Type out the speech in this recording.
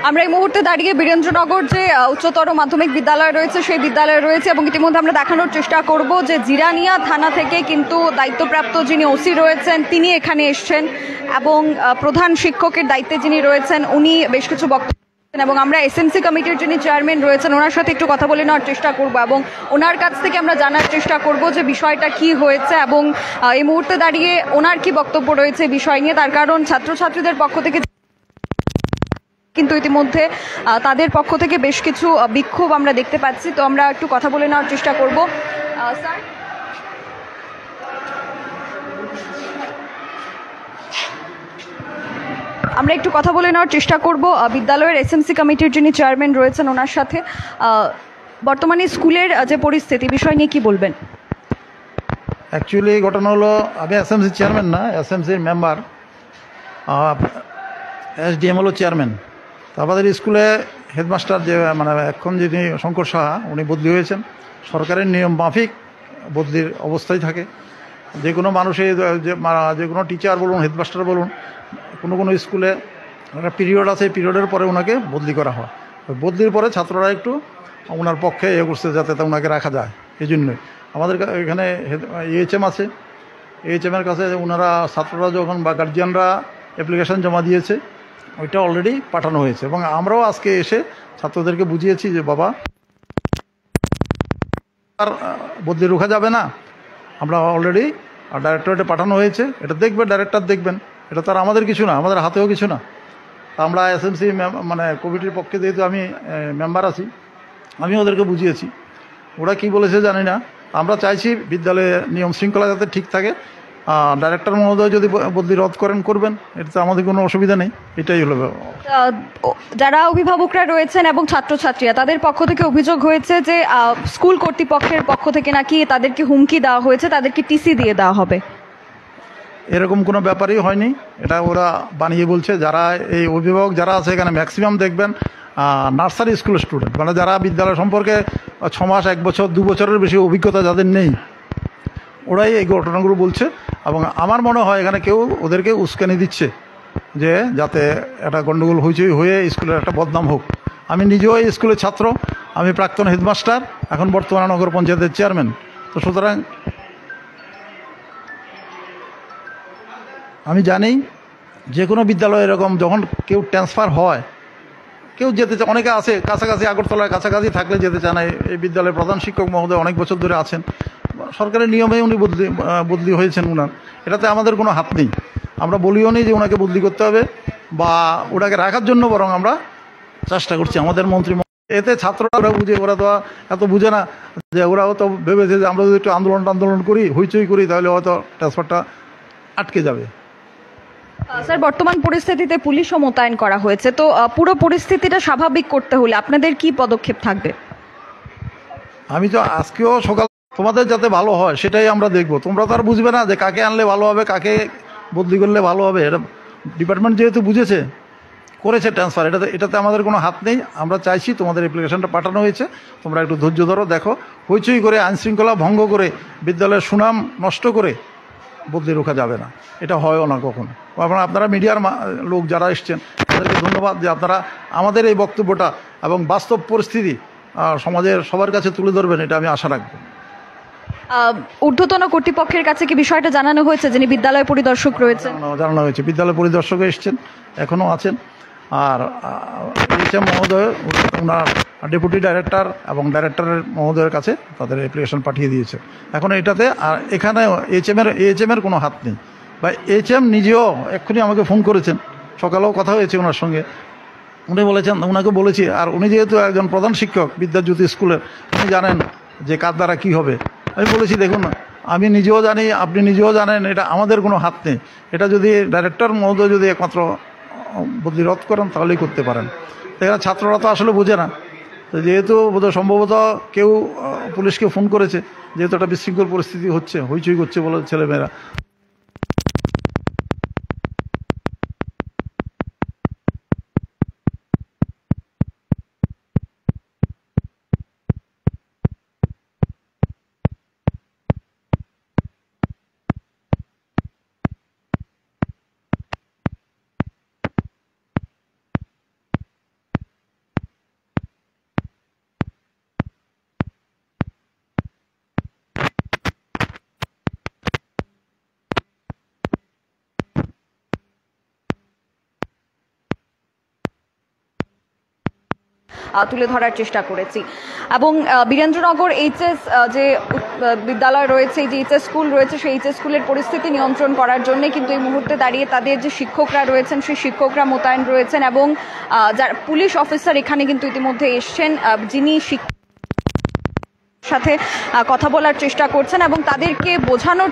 আমরা এই মুহূর্তে দাঁড়িয়ে বীরেন্দ্রনগর যে উচ্চতর মাধ্যমিক বিদ্যালয় রয়েছে সেই বিদ্যালয়ে রয়েছে এবং ইতিমধ্যে আমরা দেখানোর চেষ্টা করব যে জিরানিয়া থানা থেকে কিন্তু দায়িত্বপ্রাপ্ত যিনি ওসি রয়েছেন তিনি এখানে এসছেন এবং প্রধান শিক্ষকের দায়িত্বে যিনি রয়েছেন উনি বেশ কিছু বক্তব্য এবং আমরা এসএমসি কমিটির যিনি চেয়ারম্যান রয়েছেন ওনার সাথে একটু কথা বলে নেওয়ার চেষ্টা করব এবং ওনার কাছ থেকে আমরা জানার চেষ্টা করব যে বিষয়টা কি হয়েছে এবং এই মুহূর্তে দাঁড়িয়ে ওনার কি বক্তব্য রয়েছে বিষয় নিয়ে। তার কারণ ছাত্রছাত্রীদের পক্ষ থেকে কিন্তু ইতিমধ্যে তাদের পক্ষ থেকে বেশ কিছু বিক্ষোভ আমরা দেখতে পাচ্ছি, তো আমরা একটু কথা বলে নেওয়ার চেষ্টা করব। স্যার, আমরা একটু কথা বলে নেওয়ার চেষ্টা করব বিদ্যালয়ের এসএমসি কমিটির যিনি চেয়ারম্যান রয়েছেন ওনার সাথে। বর্তমানে স্কুলের যে পরিস্থিতি বিষয় নিয়ে কি বলবেন? অ্যাকচুয়ালি ঘটনা হলো, আমি এসএমসি চেয়ারম্যান না, এসএমসির মেম্বার, এসডিএম হলো চেয়ারম্যান। তো আমাদের স্কুলে হেডমাস্টার যে মানে এখন যিনি শঙ্কর সাহা উনি বদলি হয়েছেন। সরকারের নিয়ম মাফিক বদলির অবস্থায় থাকে। যে কোনো মানুষের যে কোনো টিচার বলুন, হেডমাস্টার বলুন, কোনো কোনো স্কুলে একটা পিরিয়ড আছে, পিরিয়ডের পরে ওনাকে বদলি করা হয়। বদলির পরে ছাত্ররা একটু ওনার পক্ষে করছে যাতে ওনাকে রাখা যায়। এই জন্যই আমাদের এখানে এইচএম আছে, এইচএমের কাছে ওনারা ছাত্ররা যখন বা গার্জিয়ানরা অ্যাপ্লিকেশান জমা দিয়েছে ওইটা অলরেডি পাঠানো হয়েছে এবং আমরাও আজকে এসে ছাত্রদেরকে বুঝিয়েছি যে বাবা আর বদলি রোখা যাবে না, আমরা অলরেডি ডাইরেক্টরেটে পাঠানো হয়েছে, এটা দেখবেন, ডাইরেক্টর দেখবেন, এটা তো আর আমাদের কিছু না, আমাদের হাতেও কিছু না। আমরা এসএমসি মানে কমিটির পক্ষে যেহেতু আমি মেম্বার আছি, আমি ওদেরকে বুঝিয়েছি। ওরা কি বলেছে জানি না। আমরা চাইছি বিদ্যালয়ে নিয়ম শৃঙ্খলা যাতে ঠিক থাকে। ডাইরেক্টর মহোদয় যদি বদলি রদ করবেন, এটাতে আমাদের কোনো অসুবিধা নেই। এটাই হলো। যারা অভিভাবকরা রয়েছেন এবং ছাত্রছাত্রীরা তাদের পক্ষ থেকে অভিযোগ হয়েছে যে স্কুল কর্তৃপক্ষের পক্ষ থেকে নাকি তাদেরকে হুমকি দেওয়া হয়েছে, তাদেরকে টিসি দিয়ে দেওয়া হবে। এরকম কোনো ব্যাপারই হয়নি, এটা ওরা বানিয়ে বলছে। যারা এই অভিভাবক যারা আছে এখানে ম্যাক্সিমাম দেখবেন নার্সারি স্কুল স্টুডেন্ট, মানে যারা বিদ্যালয় সম্পর্কে 6 মাস 1 বছর 2 বছরের বেশি অভিজ্ঞতা যাদের নেই, ওরাই এই ঘটনাগুলো বলছে। এবং আমার মনে হয় এখানে কেউ ওদেরকে উস্কানি দিচ্ছে যে যাতে একটা গণ্ডগোল হইচই হয়ে স্কুলের একটা বদনাম হোক। আমি নিজেও এই স্কুলের ছাত্র, আমি প্রাক্তন হেডমাস্টার, এখন বর্তমানে নগর পঞ্চায়েতের চেয়ারম্যান। তো সুতরাং আমি জানি যে কোনো বিদ্যালয়ে এরকম যখন কেউ ট্রান্সফার হয়, কেউ যেতে চায়, অনেকে আছে কাছাকাছি, আগরতলার কাছাকাছি থাকলে যেতে চায় না। এই বিদ্যালয়ের প্রধান শিক্ষক মহোদয় অনেক বছর ধরে আছেন, সরকারের নিয়মে উনি বদলি হয়েছেন ওনার, এটাতে আমাদের কোনো হাত নেই। আমরা বলিও নি যে ওনাকে বদলি করতে হবে বা ওনাকে রাখার জন্য, বরং আমরা চেষ্টা করছি আমাদের মন্ত্রী। এতে ছাত্ররা ওরা বুঝে, ওরা তো এত বুঝে না, যে ওরাও তো ভেবেছে যে আমরা যদি একটু আন্দোলন করি, হইচই করি, তাহলে হয়তো ট্রান্সফারটা আটকে যাবে। স্যার, বর্তমান পরিস্থিতিতে পুলিশও মোতায়েন করা হয়েছে, তো পুরো পরিস্থিতিটা স্বাভাবিক করতে হলে আপনাদের কি পদক্ষেপ থাকবে? আমি তো আজকেও সকাল তোমাদের যাতে ভালো হয় সেটাই আমরা দেখব। তোমরা তো আর বুঝবে না যে কাকে আনলে ভালো হবে, কাকে বদলি করলে ভালো হবে। এটা ডিপার্টমেন্ট যেহেতু বুঝেছে, করেছে ট্রান্সফার, এটাতে আমাদের কোনো হাত নেই। আমরা চাইছি তোমাদের অ্যাপ্লিকেশনটা পাঠানো হয়েছে, তোমরা একটু ধৈর্য ধরো, দেখো। হইচই করে আইনশৃঙ্খলা ভঙ্গ করে বিদ্যালয়ের সুনাম নষ্ট করে বদলি রোখা যাবে না, এটা হয়ও না কখনো। আপনারা মিডিয়ার লোক যারা এসছেন তাদেরকে ধন্যবাদ যে আপনারা আমাদের এই বক্তব্যটা এবং বাস্তব পরিস্থিতি সমাজের সবার কাছে তুলে ধরবেন, এটা আমি আশা রাখবো। ঊর্ধ্বতন কর্তৃপক্ষের কাছে কি বিষয়টা জানানো হয়েছে, যিনি বিদ্যালয় পরিদর্শক রয়েছেন? জানানো হয়েছে, বিদ্যালয় পরিদর্শক এসছেন, এখনও আছেন। আর এইচএম মহোদয়, ওনার ডেপুটি ডাইরেক্টর এবং ডাইরেক্টরের মহোদয়ের কাছে তাদের অ্যাপ্লিকেশন পাঠিয়ে দিয়েছে। এখন এটাতে আর এখানে এইচএমের কোনো হাত নেই। বা এইচএম নিজেও এক্ষুনি আমাকে ফোন করেছেন, সকালেও কথা হয়েছে ওনার সঙ্গে। উনি বলেছেন, ওনাকে বলেছি, আর উনি যেহেতু একজন প্রধান শিক্ষক বিদ্যাজ্যোতি স্কুলের, উনি জানেন যে কার দ্বারা কী হবে। আমি বলেছি দেখুন, আমি নিজেও জানি, আপনি নিজেও জানেন, এটা আমাদের কোনো হাত নেই। এটা যদি ডাইরেক্টর মহোদয় যদি একমাত্র বদলি রদ করেন তাহলেই করতে পারেন। এখানে ছাত্ররা তো আসলে বোঝে না, যেহেতু বোধহয় সম্ভবত কেউ পুলিশকে ফোন করেছে, যেহেতু একটা বিশৃঙ্খল পরিস্থিতি হচ্ছে, হইচই করছে বলে ছেলেমেয়েরা। তুলে ধরার চেষ্টা করেছি। এবং বীরেন্দ্রনগর এইচএস যে বিদ্যালয় রয়েছে, যে এইচএস স্কুল রয়েছে, সেই এইচএস স্কুলের পরিস্থিতি নিয়ন্ত্রণ করার জন্য কিন্তু এই মুহূর্তে দাঁড়িয়ে তাদের যে শিক্ষকরা রয়েছেন সেই শিক্ষকরা মোতায়েন রয়েছেন এবং যারা পুলিশ অফিসার এখানে কিন্তু ইতিমধ্যে এসছেন, যিনি সাথে কথা বলার চেষ্টা করছেন এবং তাদেরকে বোঝানোর